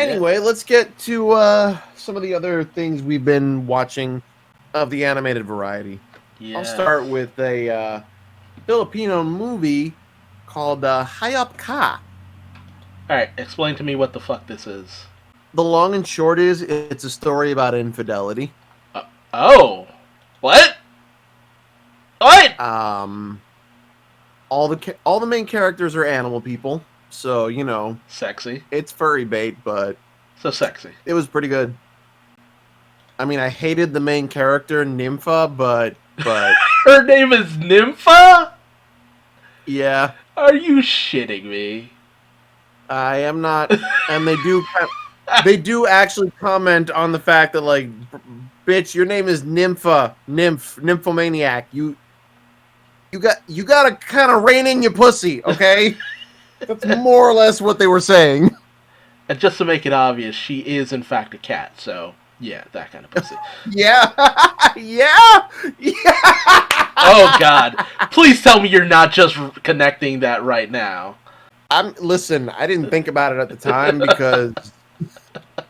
Anyway, let's get to some of the other things we've been watching of the animated variety. I'll start with a Filipino movie called Hayop Ka. Alright, explain to me what the fuck this is. The long and short is, it's a story about infidelity. Oh! What? What? All the main characters are animal people, so, you know. Sexy. It's furry bait, but... So sexy. It was pretty good. I mean, I hated the main character, Nympha, but... Her name is Nympha? Yeah. Are you shitting me? I am not, and they do actually comment on the fact that, like, bitch, your name is nymphomaniac. You gotta kind of rein in your pussy, okay? That's more or less what they were saying. And just to make it obvious, she is in fact a cat, so yeah, that kind of pussy. Yeah, yeah. Oh God! Please tell me you're not just connecting that right now. Listen, I didn't think about it at the time because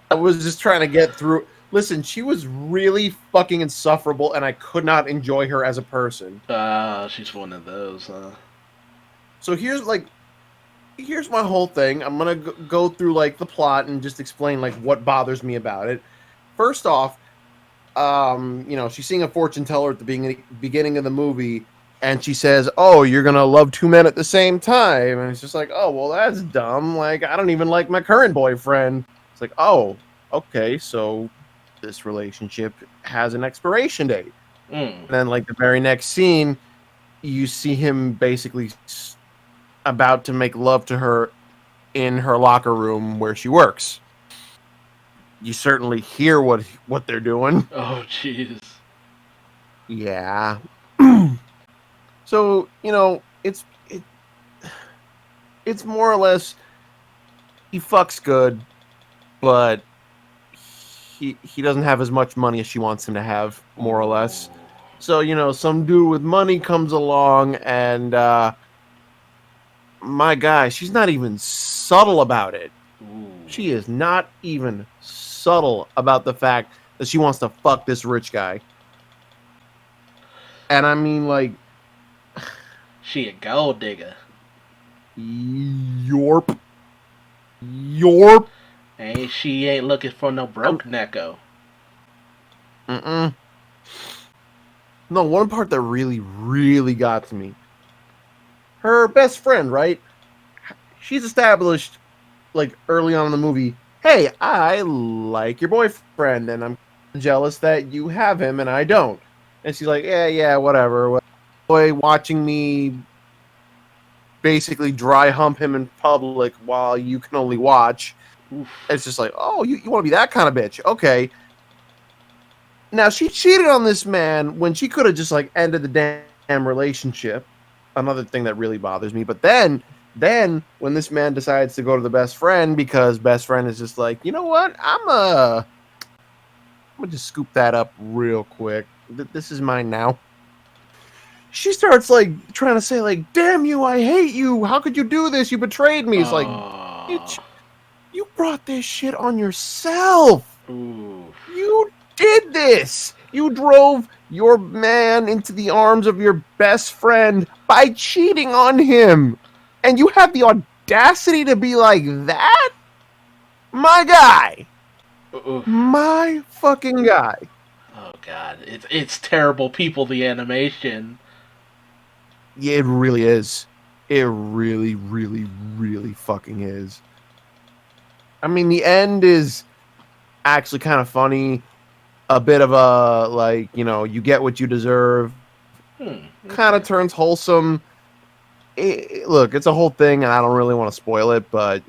I was just trying to get through. Listen, she was really fucking insufferable, and I could not enjoy her as a person. She's one of those, huh? So here's my whole thing. I'm gonna go through like the plot and just explain like what bothers me about it. First off, she's seeing a fortune teller at the beginning of the movie. And she says, "Oh, you're gonna love two men at the same time." And it's just like, "Oh, well, that's dumb. Like, I don't even like my current boyfriend." It's like, "Oh, okay, so this relationship has an expiration date." And then, like, the very next scene, you see him basically about to make love to her in her locker room where she works. You certainly hear what they're doing. Oh, jeez. Yeah. So, it's more or less he fucks good, but he doesn't have as much money as she wants him to have, more or less. So, some dude with money comes along and my guy, she's not even subtle about it. She is not even subtle about the fact that she wants to fuck this rich guy. And I mean, like, she a gold digger. Yorp. And she ain't looking for no broke necko. No, one part that really, really got to me. Her best friend, right? She's established, like, early on in the movie, hey, I like your boyfriend, and I'm jealous that you have him and I don't. And she's like, yeah, whatever. Boy watching me basically dry hump him in public while you can only watch. Oof. It's just like, oh, you want to be that kind of bitch. Okay. Now, she cheated on this man when she could have just, like, ended the damn relationship. Another thing that really bothers me. But then when this man decides to go to the best friend because best friend is just like, you know what? I'm gonna just scoop that up real quick. This is mine now. She starts, like, trying to say, like, damn you, I hate you. How could you do this? You betrayed me. It's like, you brought this shit on yourself. Ooh. You did this. You drove your man into the arms of your best friend by cheating on him. And you have the audacity to be like that? My guy. My fucking guy. Oh, God. It's Terrible People, the animation. Yeah, it really is. It really, really, really fucking is. I mean, the end is actually kind of funny. A bit of a, like, you get what you deserve. Okay. Kind of turns wholesome. Look, it's a whole thing, and I don't really want to spoil it, but,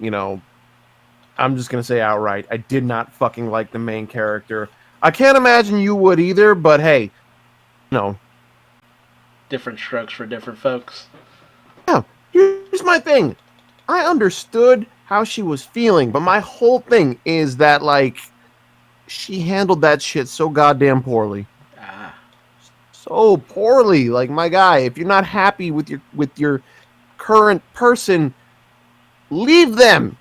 I'm just going to say outright, I did not fucking like the main character. I can't imagine you would either, but hey, no. Different strokes for different folks. Yeah, here's my thing. I understood how she was feeling, but my whole thing is that, like, she handled that shit so goddamn poorly. So poorly. Like, my guy, if you're not happy with your current person, leave them.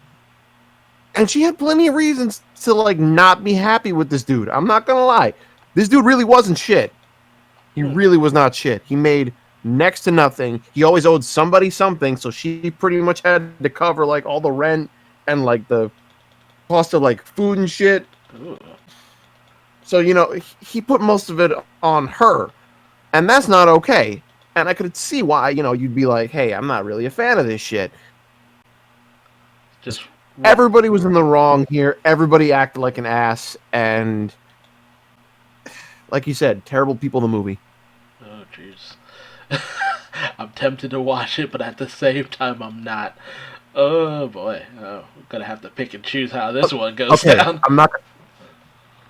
And she had plenty of reasons to like not be happy with this dude. I'm not gonna lie. This dude really wasn't shit. He really was not shit. He made next to nothing. He always owed somebody something, so she pretty much had to cover like all the rent and like the cost of like food and shit. Ooh. So, you know, he put most of it on her. And that's not okay. And I could see why, you know, you'd be like, hey, I'm not really a fan of this shit. Just Everybody was in the wrong here. Everybody acted like an ass. And like you said, terrible people in the movie. Oh, jeez. I'm tempted to watch it, but at the same time, I'm not. Oh, boy. Oh, I'm going to have to pick and choose how this one goes down. I'm not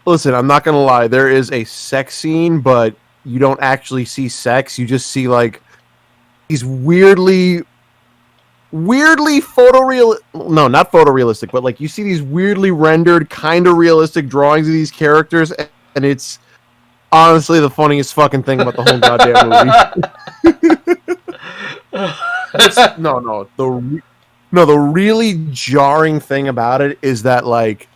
going to lie. There is a sex scene, but you don't actually see sex. You just see, like, these weirdly photoreal... No, not photorealistic, but, like, you see these weirdly rendered, kind of realistic drawings of these characters, and it's honestly the funniest fucking thing about the whole goddamn movie. The really jarring thing about it is that, like,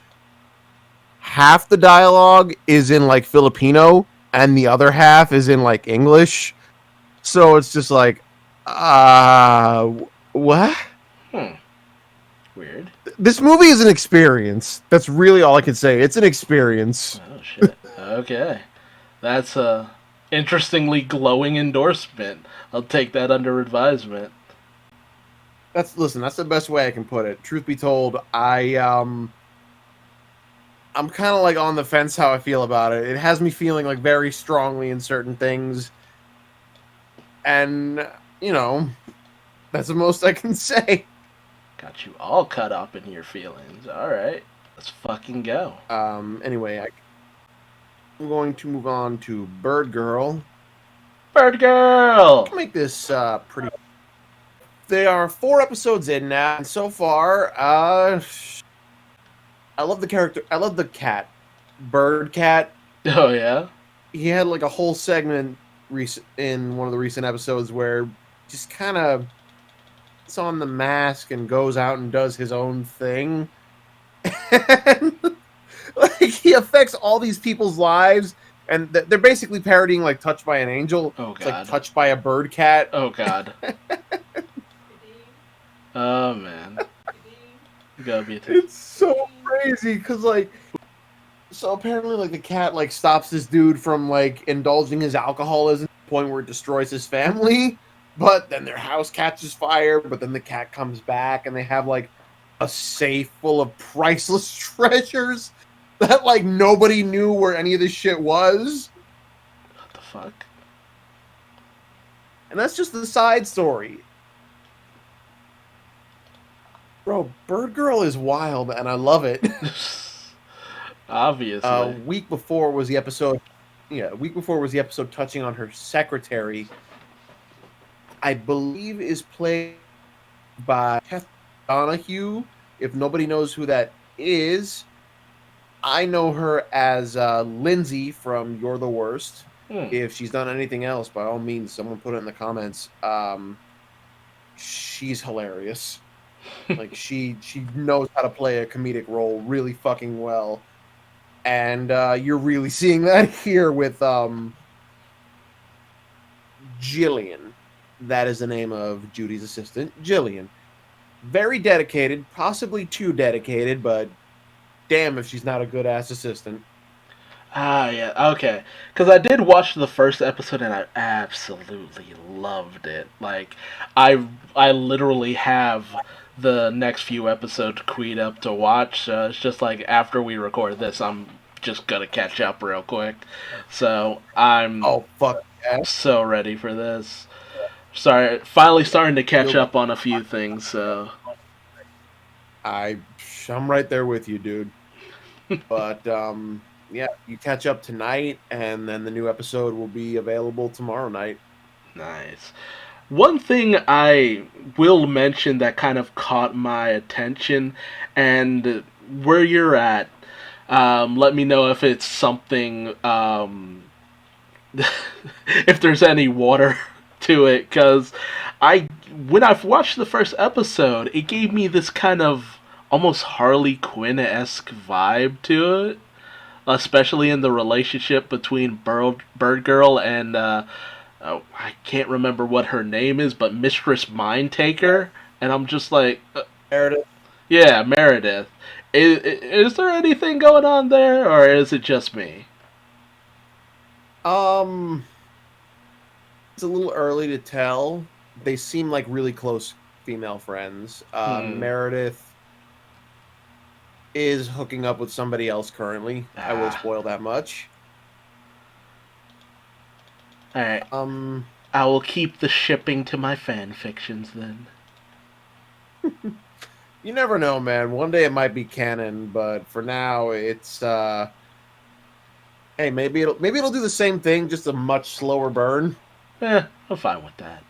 half the dialogue is in, like, Filipino, and the other half is in, like, English. So it's just like, what? Weird. This movie is an experience. That's really all I can say. It's an experience. Oh, shit. Okay. That's a interestingly glowing endorsement. I'll take that under advisement. That's the best way I can put it. Truth be told, I'm kind of like on the fence how I feel about it. It has me feeling like very strongly in certain things. And, you know, that's the most I can say. Got you all cut up in your feelings. Alright. Let's fucking go. Anyway, I'm going to move on to Birdgirl. Birdgirl! I'll make this pretty... They are 4 episodes in now, and so far, I love the character. I love the cat. Bird Cat. Oh, yeah? He had like a whole segment in one of the recent episodes where just kind of puts on the mask and goes out and does his own thing. And, like, he affects all these people's lives, and they're basically parodying like Touched by an Angel. Oh, God. It's like Touched by a Bird Cat. Oh, God. Oh, man. It's so crazy, because, like, so apparently, like, the cat, like, stops this dude from, like, indulging his alcoholism to the point where it destroys his family, but then their house catches fire, but then the cat comes back, and they have, like, a safe full of priceless treasures that, like, nobody knew where any of this shit was. What the fuck? And that's just the side story. Bro, Birdgirl is wild, and I love it. Obviously. Week before was the episode touching on her secretary. I believe is played by Kath Donahue. If nobody knows who that is, I know her as Lindsay from You're the Worst. If she's done anything else, by all means, someone put it in the comments. She's hilarious. Like, she knows how to play a comedic role really fucking well. And you're really seeing that here with Jillian. That is the name of Judy's assistant, Jillian. Very dedicated, possibly too dedicated, but damn if she's not a good-ass assistant. Ah, yeah, okay. Because I did watch the first episode and I absolutely loved it. Like, I literally have the next few episodes queued up to watch. It's just like after we record this, I'm just gonna catch up real quick. So I'm so ready for this. Sorry, finally starting to catch up on a few things. So I'm right there with you, dude. But yeah, you catch up tonight, and then the new episode will be available tomorrow night. Nice. One thing I will mention that kind of caught my attention, and where you're at, let me know if it's something, if there's any water to it, because when I've watched the first episode, it gave me this kind of almost Harley Quinn-esque vibe to it, especially in the relationship between Birdgirl and oh, I can't remember what her name is, but Mistress Mindtaker, and I'm just like, Meredith. yeah, Meredith. Is there anything going on there, or is it just me? Um, it's a little early to tell. They seem like really close female friends. Hmm. Meredith is hooking up with somebody else currently. I will Ah, spoil that much. all right. Um, I will keep the shipping to my fan fictions then. you never know, man. One day it might be canon, but for now, it's hey, maybe it'll do the same thing, just a much slower burn. I'm fine with that.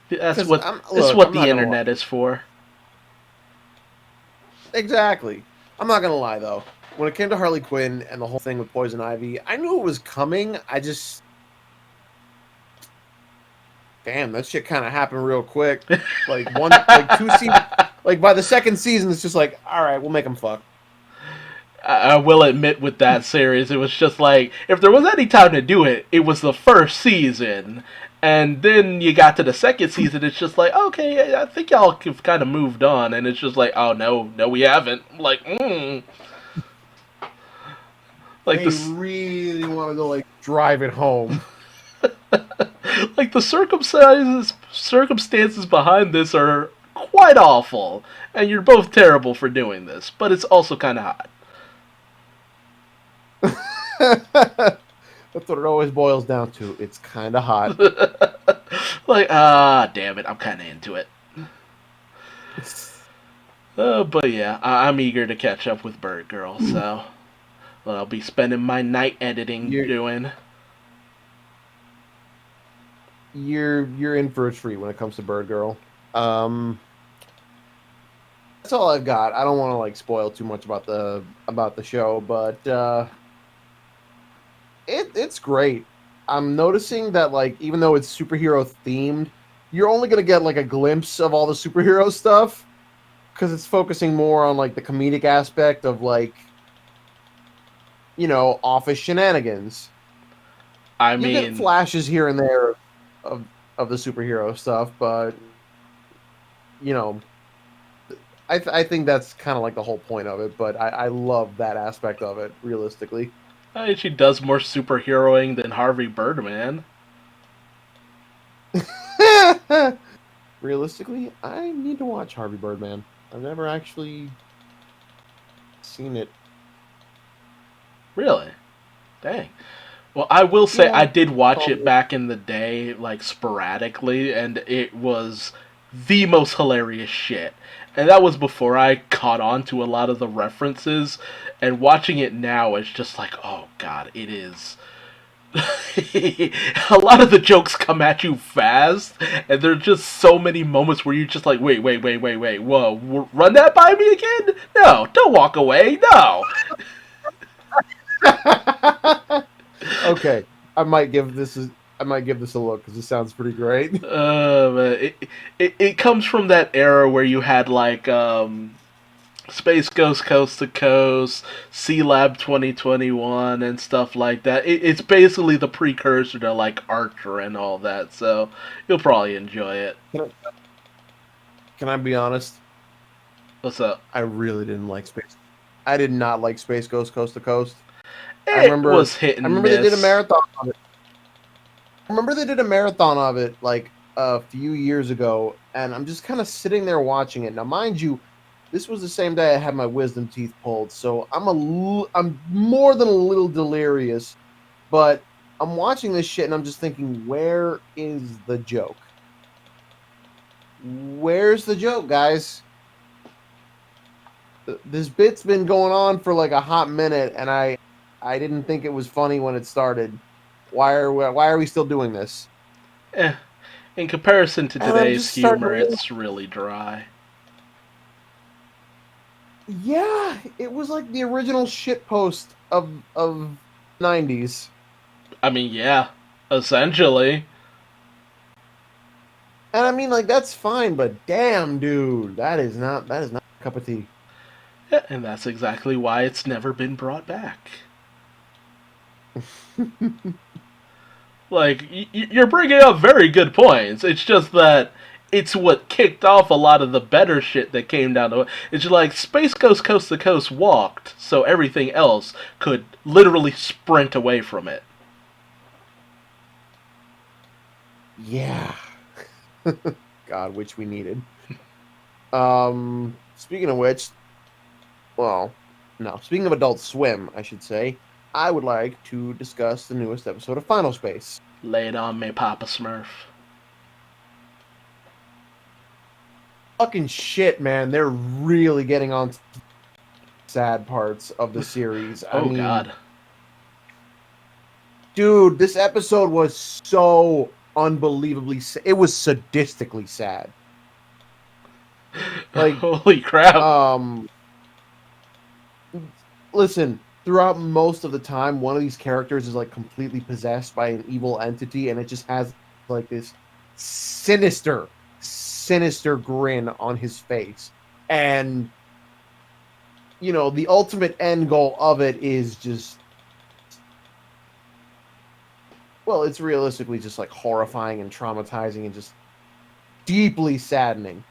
That's Because what this is look, what I'm the not gonna lie. internet is for. Exactly. I'm not gonna lie though. When it came to Harley Quinn and the whole thing with Poison Ivy, I knew it was coming. I just, damn, that shit kind of happened real quick. Like two seasons, like by the second season, it's just like, all right, we'll make them fuck. I will admit with that series, it was just like if there was any time to do it, it was the first season, and then you got to the second season. It's just like okay, I think y'all have kind of moved on, and it's just like oh no, no, we haven't. Like like They this, really want to like drive it home. like the circumstances behind this are quite awful, and you're both terrible for doing this, but it's also kind of hot. That's what it always boils down to. It's kind of hot. Like damn it, I'm kind of into it. But yeah, I'm eager to catch up with Birdgirl, so what I'll be spending my night editing You're doing. you're in for a treat when it comes to Bird Girl. Um, that's all I've got. I don't want to like spoil too much about the show, but it's great. I'm noticing that like even though it's superhero themed, you're only gonna get like a glimpse of all the superhero stuff because it's focusing more on like the comedic aspect of like office shenanigans. I You get mean, flashes here and there of of the superhero stuff, but you know I think that's kind of like the whole point of it. But I love that aspect of it. Realistically, she does more superheroing than Harvey Birdman. realistically, I need to watch Harvey Birdman. I've never actually seen it. Really? Dang. Well, I will say I Yeah, did it's watch called. it back in the day, like sporadically, and it was the most hilarious shit. And that was before I caught on to a lot of the references. And watching it now, it's just like, oh god, it is. A lot of the jokes come at you fast, and there's just so many moments where you're just like, wait, wait, wait, wait, wait, whoa, run that by me again? No, don't walk away, no. Okay, I might give this a I might give this a look because it sounds pretty great. It comes from that era where you had like Space Ghost Coast to Coast, C Lab 2021, and stuff like that. It's basically the precursor to like Archer and all that, so you'll probably enjoy it. Can I be honest? What's up? I really didn't like Space. I did not like Space Ghost Coast to Coast. I It remember was hit I and remember they did a miss. marathon of it. I remember they did a marathon of it like a few years ago, and I'm just kind of sitting there watching it. Now, mind you, this was the same day I had my wisdom teeth pulled, so I'm more than a little delirious, but I'm watching this shit and I'm just thinking, where is the joke? Where's the joke, guys? This bit's been going on for like a hot minute, and I didn't think it was funny when it started. Why are we still doing this? Eh, in comparison to And I'm today's just starting to humor, realize, it's really dry. yeah, it was like the original shit post of '90s. I mean, yeah, essentially. And I mean, like that's fine, but damn, dude, that is not cup of tea. Yeah, and that's exactly why it's never been brought back. Like, you're bringing up very good points. It's just that it's what kicked off a lot of the better shit that came down to it. It's just like Space Ghost Coast to Coast walked, so everything else could literally sprint away from it. Yeah. God, which we needed. Speaking of which, well, no, speaking of Adult Swim, I should say, I would like to discuss the newest episode of Final Space. Lay it on me, Papa Smurf. Fucking shit, man. They're really getting on to sad parts of the series. I mean, God. Dude, this episode was so unbelievably it was sadistically sad. Like, holy crap. Listen, throughout most of the time, one of these characters is like completely possessed by an evil entity, and it just has like this sinister grin on his face. And you know, the ultimate end goal of it is just, well, it's realistically just like horrifying and traumatizing and just deeply saddening.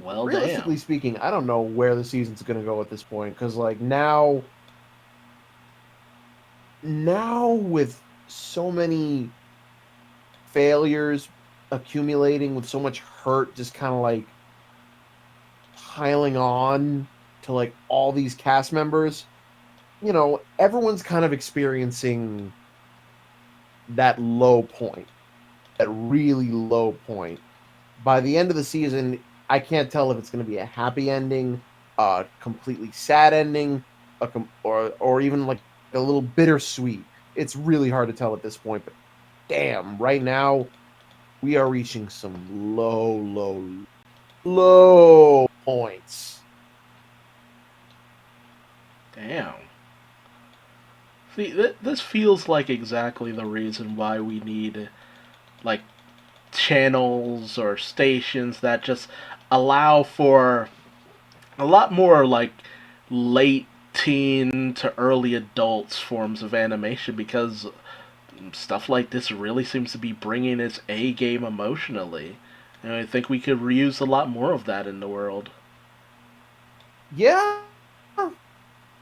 Well, realistically speaking, I don't know where the season's going to go at this point, because like now with so many failures accumulating, with so much hurt just kind of like piling on to like all these cast members, you know, everyone's kind of experiencing that low point, that really low point. By the end of the season, I can't tell if it's going to be a happy ending, a completely sad ending, or even like a little bittersweet. It's really hard to tell at this point, but damn, right now we are reaching some low points. Damn. See, this feels like exactly the reason why we need, like, channels or stations that just allow for a lot more, like, late teen to early adults forms of animation, because stuff like this really seems to be bringing its A game emotionally. And I think we could reuse a lot more of that in the world. Yeah.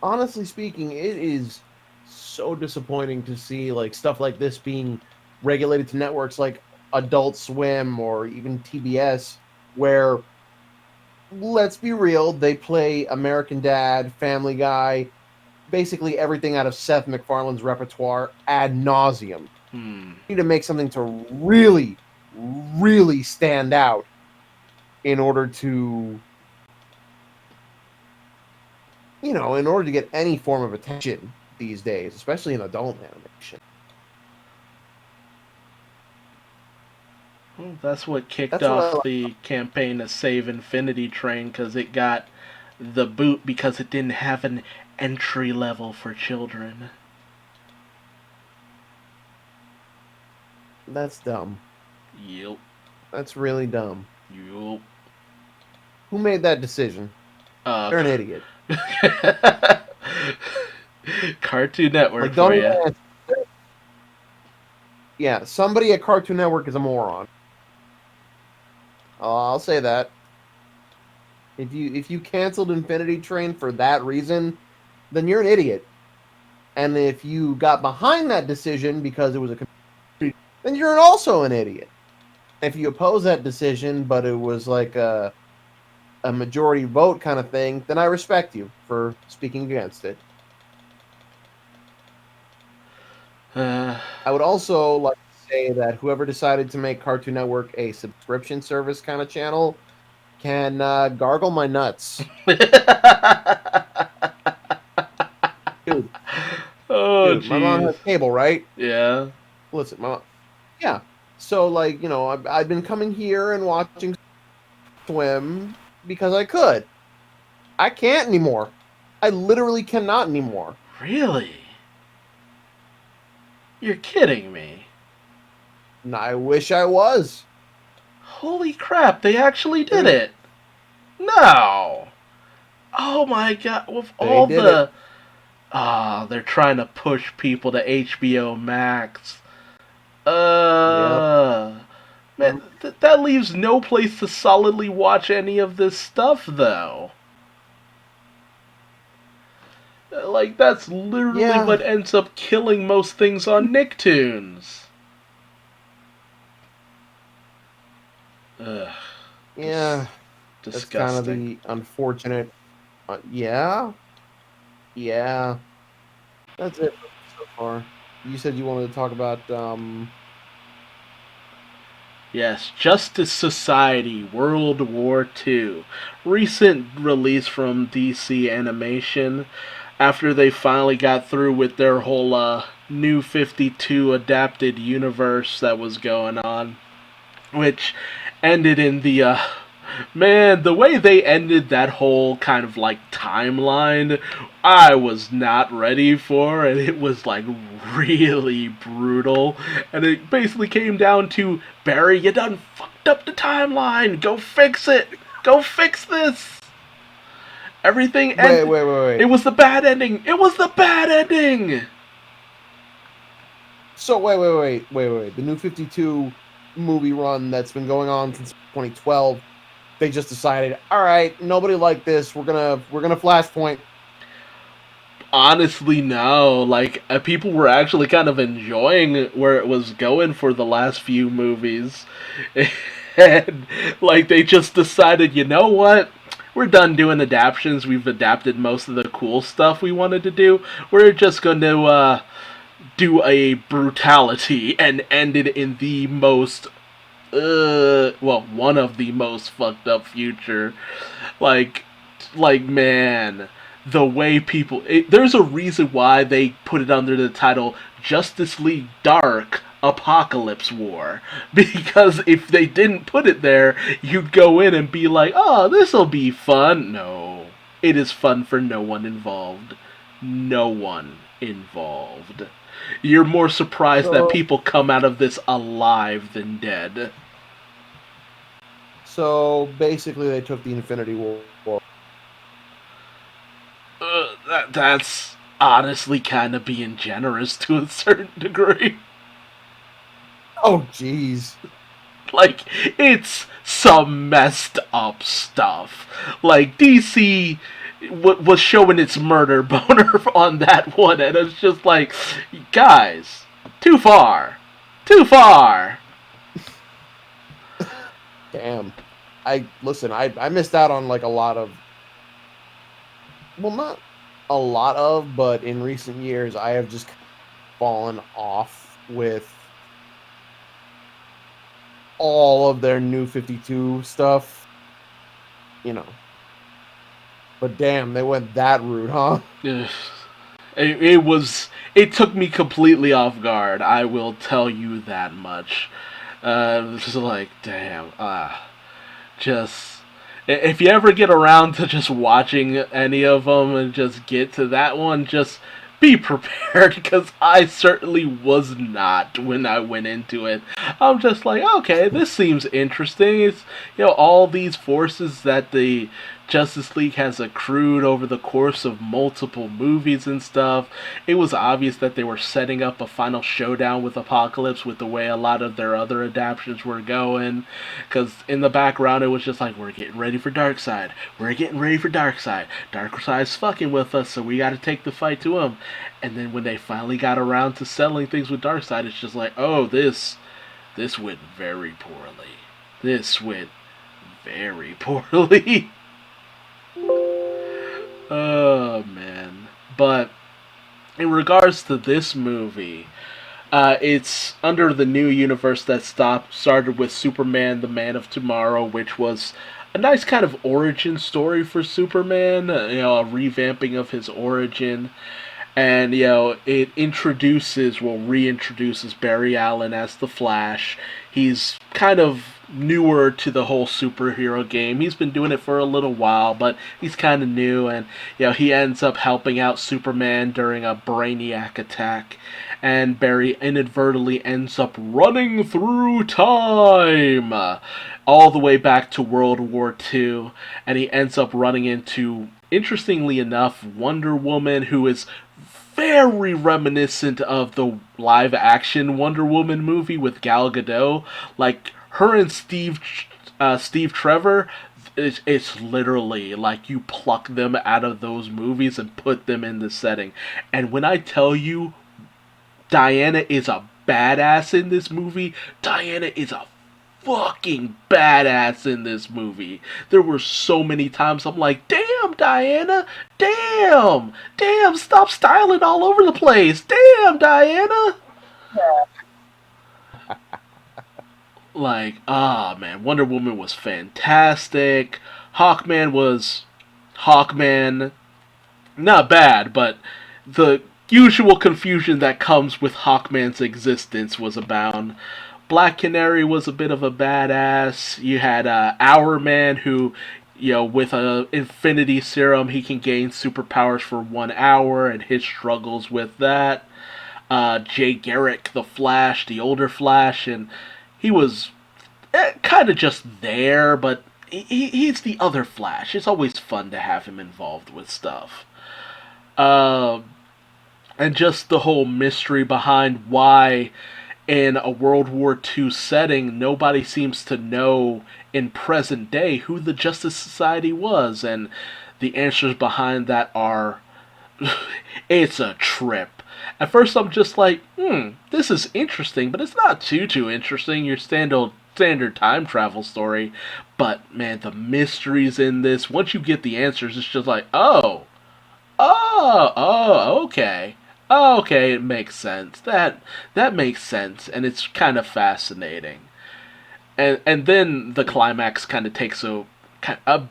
Honestly speaking, it is so disappointing to see like stuff like this being regulated to networks like Adult Swim or even TBS, where, let's be real, they play American Dad, Family Guy, basically everything out of Seth MacFarlane's repertoire ad nauseum. You need to make something to really stand out in order to, you know, in order to get any form of attention these days, especially in adult animation. Well, that's what kicked off the campaign to save Infinity Train, because it got the boot because it didn't have an entry level for children. That's dumb. Yep. That's really dumb. Yep. Who made that decision? They're an idiot. Cartoon Network for you. Yeah, somebody at Cartoon Network is a moron. I'll say that. If you canceled Infinity Train for that reason, then you're an idiot. And if you got behind that decision because it was then you're also an idiot. If you oppose that decision, but it was like a majority vote kind of thing, then I respect you for speaking against it. I would also like to say that whoever decided to make Cartoon Network a subscription service kind of channel can gargle my nuts. Dude. Oh, dude, my mom has cable, right? Yeah. Listen, my mom. Yeah. So, like, you know, I've been coming here and watching Swim because I could. I can't anymore. I literally cannot anymore. Really? You're kidding me. I wish I was. Holy crap, they actually did Dude, it. No. Oh my god, with they all did it. the they're trying to push people to HBO Max. Yep. Man, that leaves no place to solidly watch any of this stuff, though. Like, that's literally Yeah. what ends up killing most things on Nicktoons. Ugh. Yeah. That's kind of Disgusting. the unfortunate. Yeah. Yeah. That's it so far. You said you wanted to talk about Yes, Justice Society World War II. Recent release from DC Animation after they finally got through with their whole New 52 adapted universe that was going on, which ended in the man, the way they ended that whole kind of like timeline, I was not ready for, and it was like really brutal. And it basically came down to Barry, you done fucked up the timeline. Go fix it. Go fix this. Everything wait, and wait, wait, it wait. was the bad ending. It was the bad ending. So wait. The new 52 movie run that's been going on since 2012. They just decided, all right, nobody liked this. We're gonna flashpoint. Honestly, no. Like, people were actually kind of enjoying where it was going for the last few movies. And, like, they just decided, you know what? We're done doing adaptations. We've adapted most of the cool stuff we wanted to do. We're just going to do a brutality and end it in the most one of the most fucked up future. Like, man, the way there's a reason why they put it under the title Justice League Dark Apocalypse War. Because if they didn't put it there, you'd go in and be like, oh, this'll be fun. No. It is fun for no one involved. No one involved. You're more surprised that So people come out of this alive than dead. so basically, they took the Infinity War. That's honestly kind of being generous to a certain degree. Oh, jeez. Like, it's some messed up stuff. Like, DC was showing its murder boner on that one, and it's just like, guys, too far. Too far. Damn. I missed out on like a lot of, well, not a lot of, but in recent years I have just fallen off with all of their new 52 stuff, you know. But damn, they went that route, huh? It took me completely off guard. I will tell you that much. Just like, damn, just if you ever get around to just watching any of them and just get to that one, just be prepared because I certainly was not when I went into it. I'm just like, okay, this seems interesting. It's, all these forces that the Justice League has accrued over the course of multiple movies and stuff. It was obvious that they were setting up a final showdown with Apocalypse with the way a lot of their other adaptations were going. Because in the background, it was just like, we're getting ready for Darkseid. We're getting ready for Darkseid. Darkseid's fucking with us, so we gotta take the fight to him. And then when they finally got around to settling things with Darkseid, it's just like, oh, this went very poorly. This went very poorly. Oh man. But in regards to this movie, it's under the new universe that started with Superman, the Man of Tomorrow, which was a nice kind of origin story for Superman, a revamping of his origin. And, it reintroduces Barry Allen as the Flash. He's kind of newer to the whole superhero game. He's been doing it for a little while, but he's kind of new, and he ends up helping out Superman during a Brainiac attack, and Barry inadvertently ends up running through time, all the way back to World War II, and he ends up running into, interestingly enough, Wonder Woman, who is very reminiscent of the live action Wonder Woman movie with Gal Gadot. Like her and Steve Trevor, it's literally like you pluck them out of those movies and put them in the setting. And when I tell you Diana is a badass in this movie, Diana is a fucking badass in this movie. There were so many times I'm like, damn, Diana, damn, stop styling all over the place, damn, Diana. Like, man, Wonder Woman was fantastic. Hawkman was Hawkman, not bad, but the usual confusion that comes with Hawkman's existence was abound. Black Canary was a bit of a badass. You had Our Man, who, with a Infinity Serum, he can gain superpowers for 1 hour, and his struggles with that. Jay Garrick, the Flash, the older Flash, and he was kind of just there, but he's the other Flash. It's always fun to have him involved with stuff. And just the whole mystery behind why, in a World War II setting, nobody seems to know in present day who the Justice Society was, and the answers behind that are it's a trip. At first I'm just like, this is interesting, but it's not too interesting, your standard time travel story. But man, the mysteries in this, once you get the answers, it's just like, okay. Okay, it makes sense. That makes sense, and it's kind of fascinating. And then the climax kind of takes a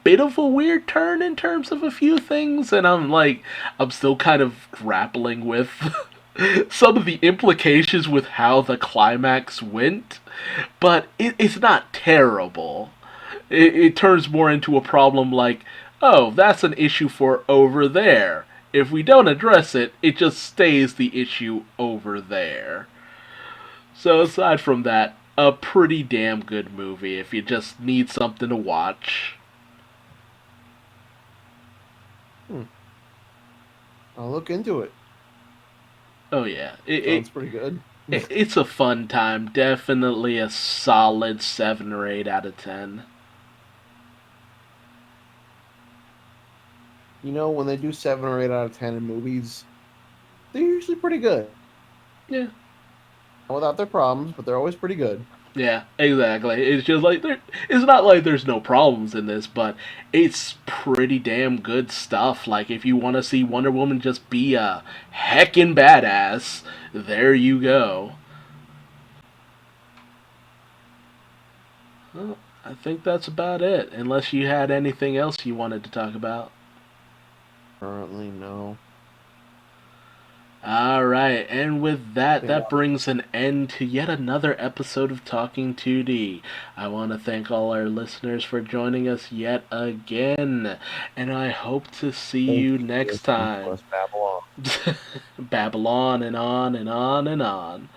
bit of a weird turn in terms of a few things, and I'm still kind of grappling with some of the implications with how the climax went, but it's not terrible. It turns more into a problem like, oh, that's an issue for over there. If we don't address it, it just stays the issue over there. So aside from that, a pretty damn good movie if you just need something to watch. I'll look into it. Oh yeah, Sounds pretty good. It's a fun time. Definitely a solid 7 or 8 out of 10. When they do 7 or 8 out of 10 in movies, they're usually pretty good. Yeah. Without their problems, but they're always pretty good. Yeah, exactly. It's just like it's not like there's no problems in this, but it's pretty damn good stuff. Like if you want to see Wonder Woman just be a heckin' badass, there you go. Well, I think that's about it. Unless you had anything else you wanted to talk about. Currently, no. Alright, and with that brings an end to yet another episode of Talking 2D. I want to thank all our listeners for joining us yet again, and I hope to see you next time. Babylon. Babylon and on and on and on.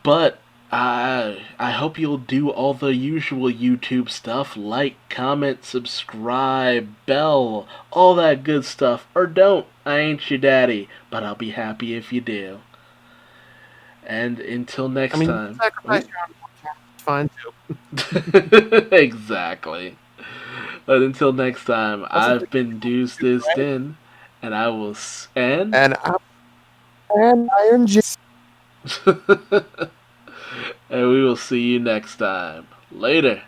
But I hope you'll do all the usual YouTube stuff, like, comment, subscribe, bell, all that good stuff. Or don't, I ain't your daddy, but I'll be happy if you do. And until next time. Sacrifice your own fine too. Exactly. But until next time, I've been Duuz-Diz-Din, and I will and I am just. and we will see you next time. Later.